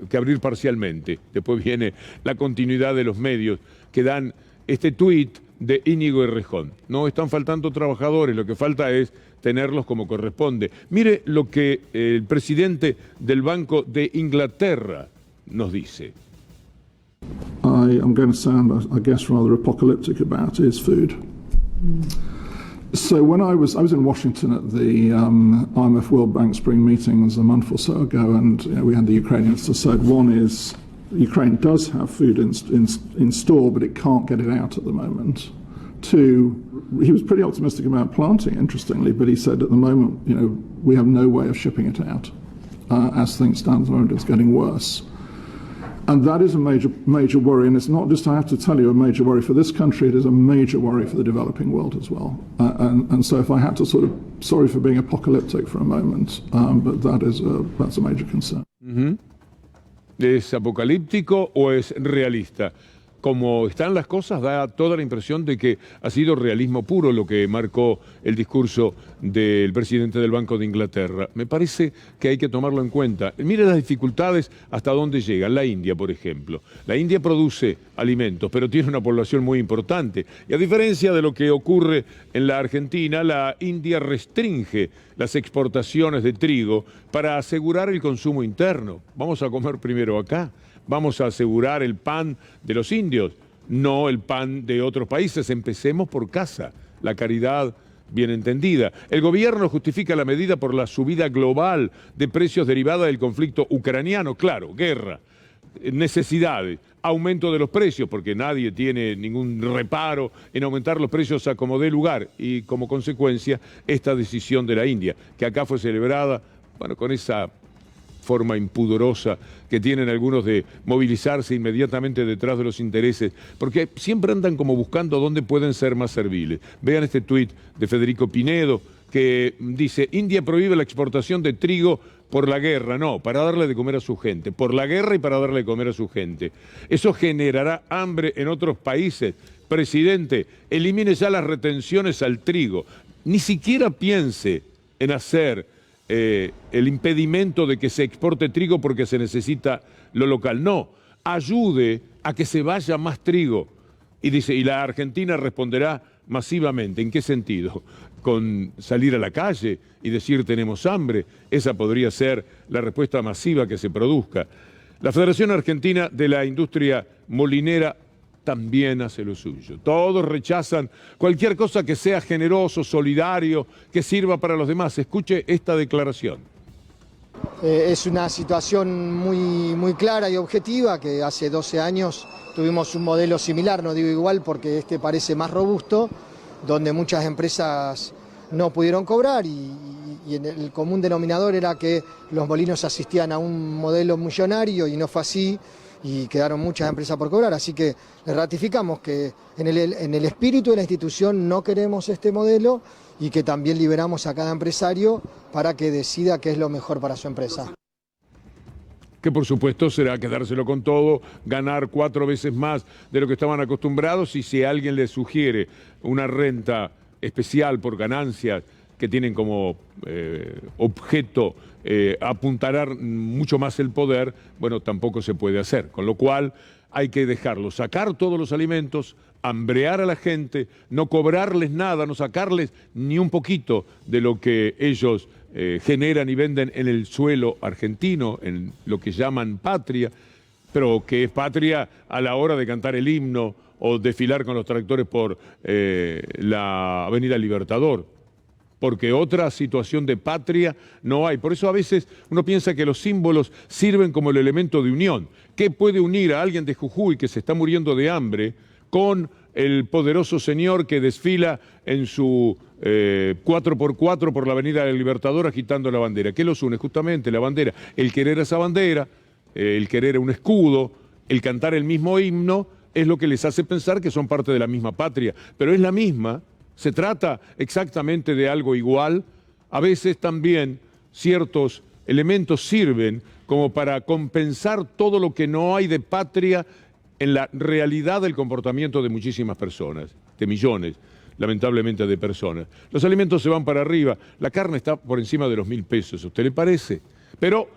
que abrir parcialmente. Después viene la continuidad de los medios que dan este tuit de Íñigo Errejón. No están faltando trabajadores, lo que falta es tenerlos como corresponde. Mire lo que el presidente del Banco de Inglaterra nos dice. I am going to sound, I guess, rather apocalyptic about is food. So when I was in Washington at the IMF World Bank Spring meetings a month or so ago, and we had the Ukrainians to say, one is Ukraine does have food in store, but it can't get it out at the moment. Two, he was pretty optimistic about planting, interestingly, but he said at the moment, we have no way of shipping it out. As things stand at the moment, it's getting worse. And that is a major worry, and it's not just, I have to tell you, a major worry for this country, it is a major worry for the developing world as well. And so if I had to sorry for being apocalyptic for a moment, but that's a major concern. ¿Es apocalíptico o es realista? Como están las cosas, da toda la impresión de que ha sido realismo puro lo que marcó el discurso del presidente del Banco de Inglaterra. Me parece que hay que tomarlo en cuenta. Mire las dificultades hasta dónde llega. La India, por ejemplo. La India produce alimentos, pero tiene una población muy importante. Y a diferencia de lo que ocurre en la Argentina, la India restringe las exportaciones de trigo para asegurar el consumo interno. Vamos a comer primero acá. Vamos a asegurar el pan de los indios, no el pan de otros países. Empecemos por casa, la caridad bien entendida. El gobierno justifica la medida por la subida global de precios derivada del conflicto ucraniano. Claro, guerra, necesidades, aumento de los precios, porque nadie tiene ningún reparo en aumentar los precios a como dé lugar. Y como consecuencia, esta decisión de la India, que acá fue celebrada, con esa forma impudorosa que tienen algunos de movilizarse inmediatamente detrás de los intereses, porque siempre andan como buscando dónde pueden ser más serviles. Vean este tuit de Federico Pinedo que dice: India prohíbe la exportación de trigo por la guerra. No, para darle de comer a su gente. Por la guerra y para darle de comer a su gente. Eso generará hambre en otros países. Presidente, elimine ya las retenciones al trigo. Ni siquiera piense en hacer el impedimento de que se exporte trigo porque se necesita lo local. No, ayude a que se vaya más trigo. Y dice, y la Argentina responderá masivamente. ¿En qué sentido? Con salir a la calle y decir tenemos hambre. Esa podría ser la respuesta masiva que se produzca. La Federación Argentina de la Industria Molinera también hace lo suyo. Todos rechazan cualquier cosa que sea generoso, solidario, que sirva para los demás. Escuche esta declaración. Es una situación muy clara y objetiva, que hace 12 años tuvimos un modelo similar, no digo igual porque este parece más robusto, donde muchas empresas no pudieron cobrar y el común denominador era que los molinos asistían a un modelo millonario y no fue así. Y quedaron muchas empresas por cobrar, así que ratificamos que en el espíritu de la institución no queremos este modelo y que también liberamos a cada empresario para que decida qué es lo mejor para su empresa. Que por supuesto será quedárselo con todo, ganar 4 veces más de lo que estaban acostumbrados, y si alguien les sugiere una renta especial por ganancias que tienen como objeto apuntalar mucho más el poder, bueno, tampoco se puede hacer. Con lo cual hay que dejarlo, sacar todos los alimentos, hambrear a la gente, no cobrarles nada, no sacarles ni un poquito de lo que ellos generan y venden en el suelo argentino, en lo que llaman patria, pero que es patria a la hora de cantar el himno o desfilar con los tractores por la Avenida Libertador. Porque otra situación de patria no hay. Por eso a veces uno piensa que los símbolos sirven como el elemento de unión. ¿Qué puede unir a alguien de Jujuy que se está muriendo de hambre con el poderoso señor que desfila en su 4x4 por la Avenida del Libertador agitando la bandera? ¿Qué los une? Justamente la bandera. El querer esa bandera, el querer un escudo, el cantar el mismo himno, es lo que les hace pensar que son parte de la misma patria. Pero es la misma. Se trata exactamente de algo igual. A veces también ciertos elementos sirven como para compensar todo lo que no hay de patria en la realidad del comportamiento de muchísimas personas, de millones, lamentablemente, de personas. Los alimentos se van para arriba, la carne está por encima de los 1.000 pesos, ¿a usted le parece? Pero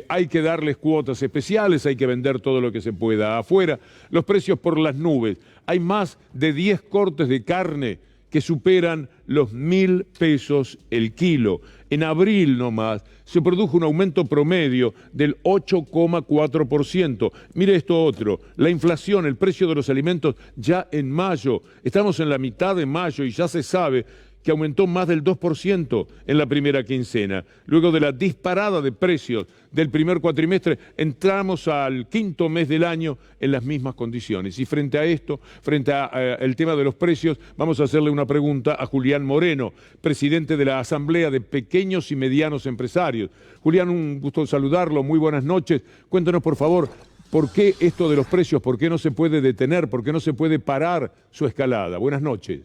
hay que darles cuotas especiales, hay que vender todo lo que se pueda afuera. Los precios por las nubes. Hay más de 10 cortes de carne que superan los 1.000 pesos el kilo. En abril nomás se produjo un aumento promedio del 8,4%. Mire esto otro, la inflación, el precio de los alimentos ya en mayo. Estamos en la mitad de mayo y ya se sabe que aumentó más del 2% en la primera quincena. Luego de la disparada de precios del primer cuatrimestre, entramos al quinto mes del año en las mismas condiciones. Y frente a esto, frente al tema de los precios, vamos a hacerle una pregunta a Julián Moreno, presidente de la Asamblea de Pequeños y Medianos Empresarios. Julián, un gusto saludarlo, muy buenas noches. Cuéntanos, por favor, ¿por qué esto de los precios? ¿Por qué no se puede detener? ¿Por qué no se puede parar su escalada? Buenas noches.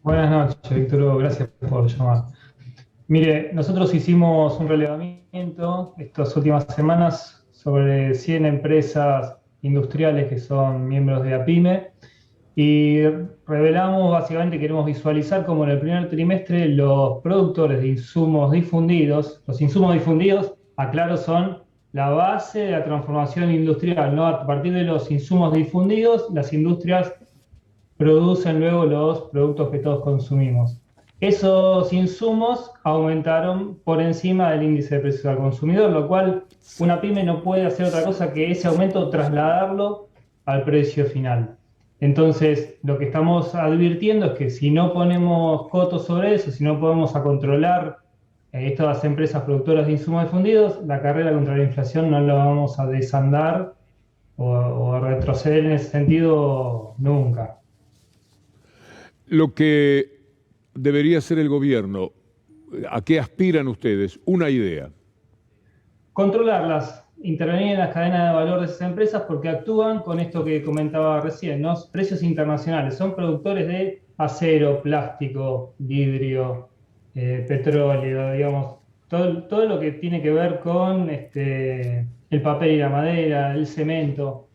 Buenas noches, Víctor. Gracias por llamar. Mire, nosotros hicimos un relevamiento estas últimas semanas sobre 100 empresas industriales que son miembros de APYME y revelamos, básicamente queremos visualizar cómo en el primer trimestre los productores de insumos difundidos, los insumos difundidos, aclaro, son la base de la transformación industrial, ¿no? A partir de los insumos difundidos, las industrias producen luego los productos que todos consumimos. Esos insumos aumentaron por encima del índice de precios al consumidor, lo cual una pyme no puede hacer otra cosa que ese aumento trasladarlo al precio final. Entonces, lo que estamos advirtiendo es que si no ponemos cotos sobre eso, si no podemos a controlar estas empresas productoras de insumos difundidos, la carrera contra la inflación no la vamos a desandar o a retroceder en ese sentido nunca. Lo que debería hacer el gobierno, ¿a qué aspiran ustedes? Una idea. Controlarlas, intervenir en las cadenas de valor de esas empresas porque actúan con esto que comentaba recién, ¿no? Precios internacionales, son productores de acero, plástico, vidrio, petróleo, digamos, todo lo que tiene que ver con el papel y la madera, el cemento.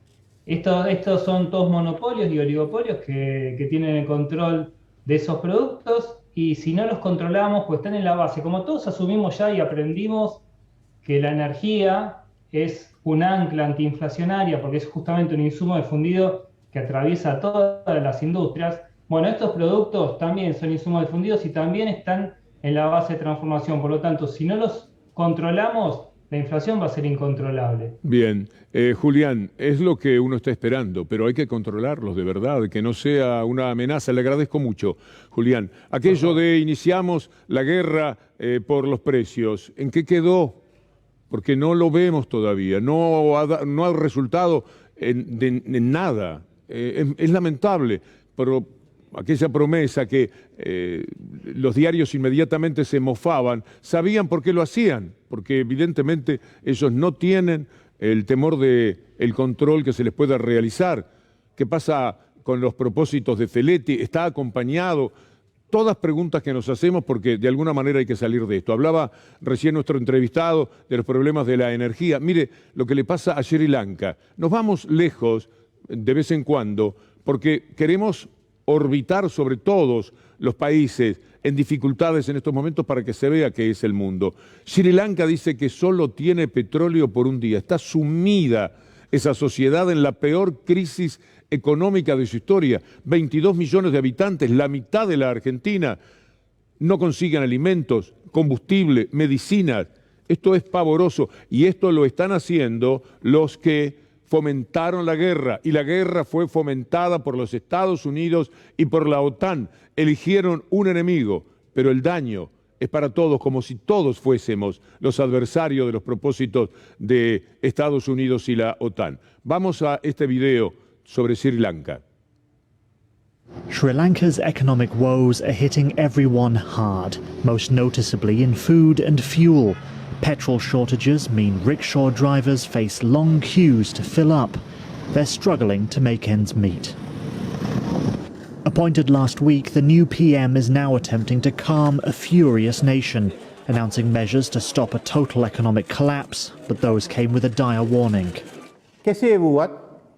Estos son todos monopolios y oligopolios que tienen el control de esos productos y si no los controlamos, pues están en la base. Como todos asumimos ya y aprendimos que la energía es un ancla antiinflacionaria porque es justamente un insumo difundido que atraviesa todas las industrias, bueno, estos productos también son insumos difundidos y también están en la base de transformación. Por lo tanto, si no los controlamos, la inflación va a ser incontrolable. Bien, Julián, es lo que uno está esperando, pero hay que controlarlos de verdad, que no sea una amenaza. Le agradezco mucho, Julián. Aquello de iniciamos la guerra por los precios, ¿en qué quedó? Porque no lo vemos todavía, no ha resultado en nada. Es lamentable, pero aquella promesa que los diarios inmediatamente se mofaban, sabían por qué lo hacían, porque evidentemente ellos no tienen el temor del control que se les pueda realizar. ¿Qué pasa con los propósitos de Feletti? Está acompañado. Todas preguntas que nos hacemos porque de alguna manera hay que salir de esto. Hablaba recién nuestro entrevistado de los problemas de la energía. Mire lo que le pasa a Sri Lanka. Nos vamos lejos de vez en cuando porque queremos orbitar sobre todos los países en dificultades en estos momentos para que se vea qué es el mundo. Sri Lanka dice que solo tiene petróleo por un día. Está sumida esa sociedad en la peor crisis económica de su historia. 22 millones de habitantes, la mitad de la Argentina, no consiguen alimentos, combustible, medicinas. Esto es pavoroso y esto lo están haciendo los que fomentaron la guerra y la guerra fue fomentada por los Estados Unidos y por la OTAN. Eligieron un enemigo, pero el daño es para todos, como si todos fuésemos los adversarios de los propósitos de Estados Unidos y la OTAN. Vamos a este video sobre Sri Lanka. Sri Lanka's economic woes are hitting everyone hard, most noticeably in food and fuel. Petrol shortages mean rickshaw drivers face long queues to fill up. They're struggling to make ends meet. Appointed last week, the new PM is now attempting to calm a furious nation, announcing measures to stop a total economic collapse, but those came with a dire warning.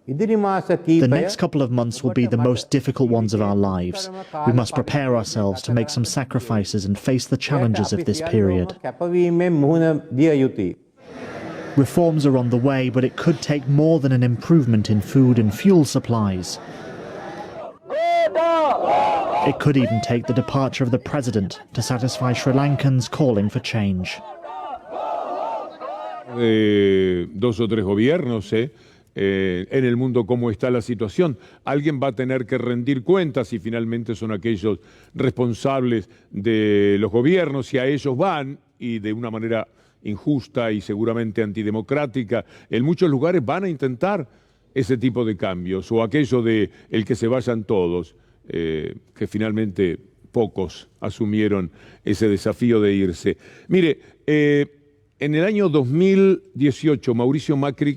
The next couple of months will be the most difficult ones of our lives. We must prepare ourselves to make some sacrifices and face the challenges of this period. Reforms are on the way, but it could take more than an improvement in food and fuel supplies. It could even take the departure of the president to satisfy Sri Lankans calling for change. Dos o tres gobiernos, en el mundo cómo está la situación. Alguien va a tener que rendir cuentas y finalmente son aquellos responsables de los gobiernos y a ellos van, y de una manera injusta y seguramente antidemocrática, en muchos lugares van a intentar ese tipo de cambios, o aquello de el que se vayan todos, que finalmente pocos asumieron ese desafío de irse. Mire, en el año 2018 Mauricio Macri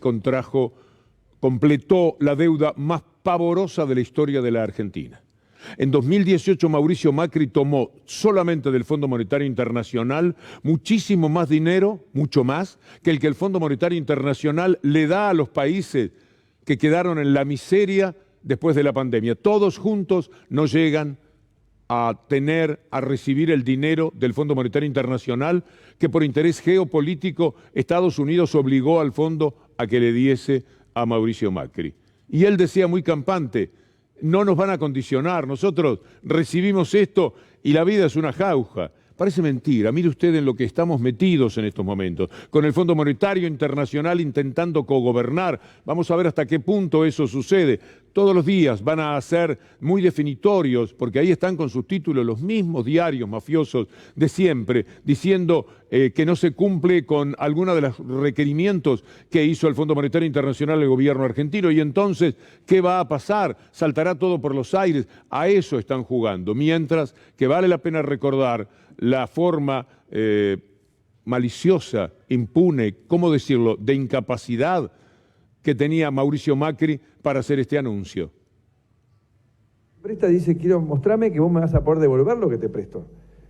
completó la deuda más pavorosa de la historia de la Argentina. En 2018 Mauricio Macri tomó solamente del Fondo Monetario Internacional muchísimo más dinero, mucho más, que el Fondo Monetario Internacional le da a los países que quedaron en la miseria después de la pandemia. Todos juntos no llegan a recibir el dinero del Fondo Monetario Internacional, que por interés geopolítico Estados Unidos obligó al fondo a que le diese a Mauricio Macri. Y él decía muy campante: no nos van a condicionar, nosotros recibimos esto y la vida es una jauja. Parece mentira. Mire usted en lo que estamos metidos en estos momentos, con el Fondo Monetario Internacional intentando cogobernar. Vamos a ver hasta qué punto eso sucede. Todos los días van a ser muy definitorios, porque ahí están con sus títulos los mismos diarios mafiosos de siempre, diciendo que no se cumple con alguno de los requerimientos que hizo el Fondo Monetario Internacional el gobierno argentino. Y entonces, ¿qué va a pasar? Saltará todo por los aires. A eso están jugando. Mientras que vale la pena recordar la forma maliciosa, impune, ¿cómo decirlo?, de incapacidad que tenía Mauricio Macri para hacer este anuncio. Presta dice: quiero mostrarme que vos me vas a poder devolver lo que te presto,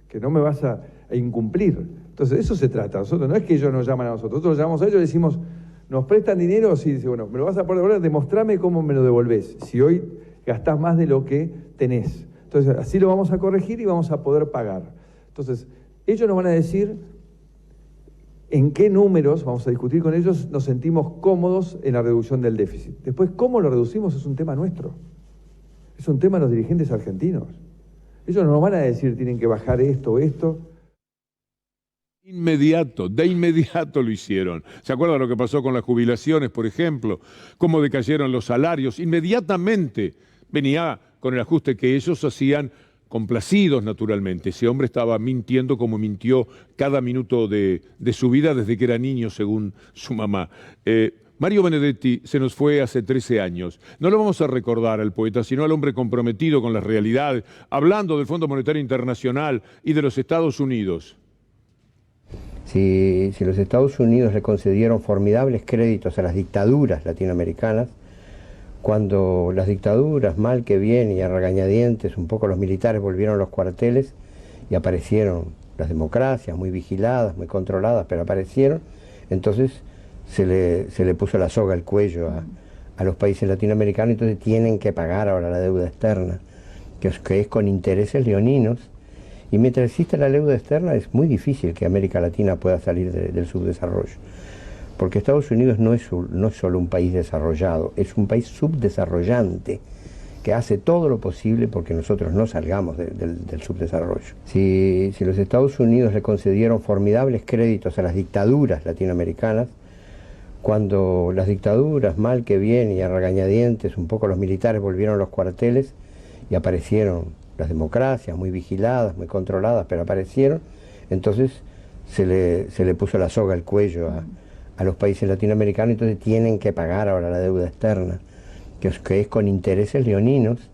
que no me vas a incumplir. Entonces, eso se trata. Nosotros no es que ellos nos llaman a nosotros llamamos a ellos y decimos: nos prestan dinero, sí, dice, bueno, me lo vas a poder devolver, demostrame cómo me lo devolvés, si hoy gastás más de lo que tenés. Entonces, así lo vamos a corregir y vamos a poder pagar. Entonces, ellos nos van a decir en qué números, vamos a discutir con ellos, nos sentimos cómodos en la reducción del déficit. Después, cómo lo reducimos es un tema nuestro. Es un tema de los dirigentes argentinos. Ellos no nos van a decir tienen que bajar esto o esto. De inmediato lo hicieron. ¿Se acuerdan lo que pasó con las jubilaciones, por ejemplo? Cómo decayeron los salarios. Inmediatamente venía con el ajuste que ellos hacían, complacidos naturalmente. Ese hombre estaba mintiendo como mintió cada minuto de su vida desde que era niño, según su mamá. Mario Benedetti se nos fue hace 13 años. No lo vamos a recordar al poeta, sino al hombre comprometido con las realidades, hablando del Fondo Monetario Internacional y de los Estados Unidos. Si los Estados Unidos le concedieron formidables créditos a las dictaduras latinoamericanas, cuando las dictaduras, mal que bien y a regañadientes, un poco los militares volvieron a los cuarteles y aparecieron las democracias, muy vigiladas, muy controladas, pero aparecieron, entonces se le puso la soga al cuello a los países latinoamericanos, entonces tienen que pagar ahora la deuda externa, que es con intereses leoninos, y mientras exista la deuda externa es muy difícil que América Latina pueda salir del subdesarrollo. Porque Estados Unidos no es solo un país desarrollado, es un país subdesarrollante que hace todo lo posible porque nosotros no salgamos del subdesarrollo. Si los Estados Unidos le concedieron formidables créditos a las dictaduras latinoamericanas, cuando las dictaduras, mal que bien y a regañadientes, un poco los militares volvieron a los cuarteles y aparecieron las democracias, muy vigiladas, muy controladas, pero aparecieron, entonces se le puso la soga al cuello a los países latinoamericanos, entonces tienen que pagar ahora la deuda externa, que es con intereses leoninos,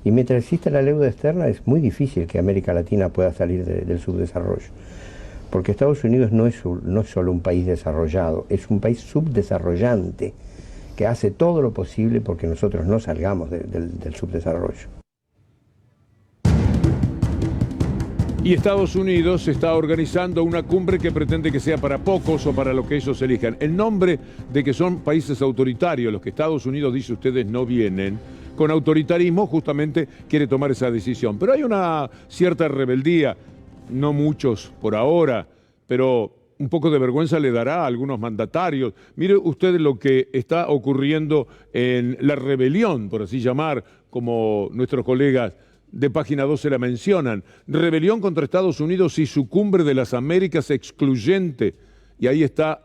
y mientras exista la deuda externa es muy difícil que América Latina pueda salir del subdesarrollo. Porque Estados Unidos no es solo un país desarrollado, es un país subdesarrollante, que hace todo lo posible porque nosotros no salgamos del subdesarrollo. Y Estados Unidos está organizando una cumbre que pretende que sea para pocos o para lo que ellos elijan. En nombre de que son países autoritarios, los que Estados Unidos dice ustedes no vienen, con autoritarismo justamente quiere tomar esa decisión. Pero hay una cierta rebeldía, no muchos por ahora, pero un poco de vergüenza le dará a algunos mandatarios. Mire usted lo que está ocurriendo en la rebelión, por así llamar, como nuestros colegas de Página 12 la mencionan. Rebelión contra Estados Unidos y su cumbre de las Américas excluyente. Y ahí está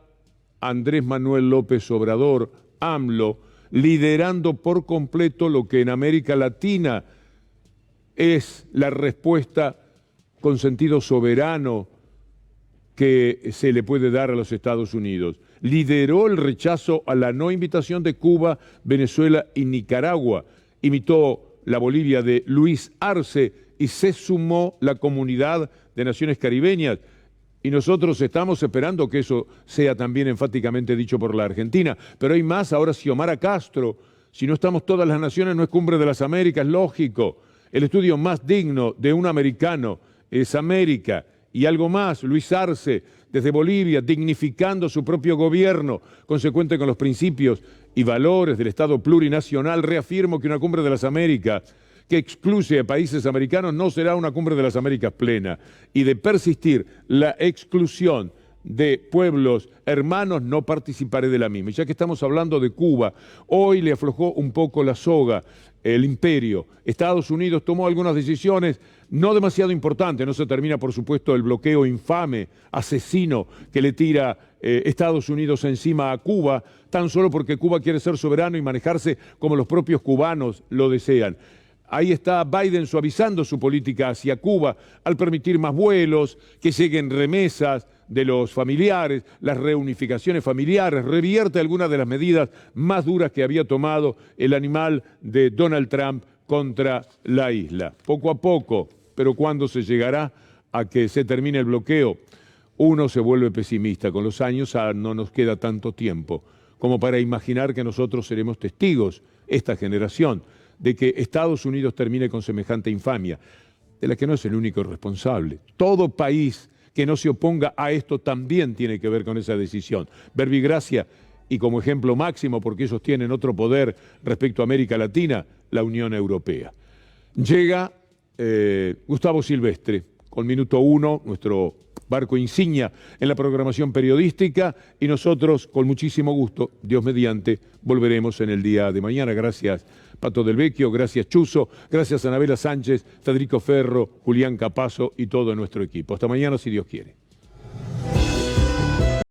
Andrés Manuel López Obrador AMLO, liderando por completo lo que en América Latina es la respuesta con sentido soberano que se le puede dar a los Estados Unidos. Lideró el rechazo a la no invitación de Cuba, Venezuela y Nicaragua. Imitó la Bolivia de Luis Arce y se sumó la Comunidad de Naciones Caribeñas. Y nosotros estamos esperando que eso sea también enfáticamente dicho por la Argentina. Pero hay más, ahora Xiomara Castro. Si no estamos todas las naciones, no es Cumbre de las Américas, lógico. El estudio más digno de un americano es América. Y algo más, Luis Arce, desde Bolivia, dignificando su propio gobierno, consecuente con los principios y valores del Estado plurinacional, reafirmo que una Cumbre de las Américas que excluye a países americanos no será una Cumbre de las Américas plena. Y de persistir la exclusión de pueblos hermanos, no participaré de la misma. Y ya que estamos hablando de Cuba, hoy le aflojó un poco la soga el imperio. Estados Unidos tomó algunas decisiones no demasiado importantes. No se termina, por supuesto, el bloqueo infame, asesino, que le tira Estados Unidos encima a Cuba, tan solo porque Cuba quiere ser soberano y manejarse como los propios cubanos lo desean. Ahí está Biden suavizando su política hacia Cuba al permitir más vuelos, que lleguen remesas de los familiares, las reunificaciones familiares, revierte algunas de las medidas más duras que había tomado el animal de Donald Trump contra la isla. Poco a poco, pero ¿cuándo se llegará a que se termine el bloqueo? Uno se vuelve pesimista. Con los años no nos queda tanto tiempo como para imaginar que nosotros seremos testigos, esta generación, de que Estados Unidos termine con semejante infamia, de la que no es el único responsable. Todo país que no se oponga a esto también tiene que ver con esa decisión. Verbigracia, y como ejemplo máximo, porque ellos tienen otro poder respecto a América Latina, la Unión Europea. Llega Gustavo Silvestre, con Minuto 1, nuestro barco insignia en la programación periodística, y nosotros, con muchísimo gusto, Dios mediante, volveremos en el día de mañana. Gracias, Pato del Vecchio, gracias, Chuzo, gracias, Anabela Sánchez, Federico Ferro, Julián Capazo y todo nuestro equipo. Hasta mañana, si Dios quiere.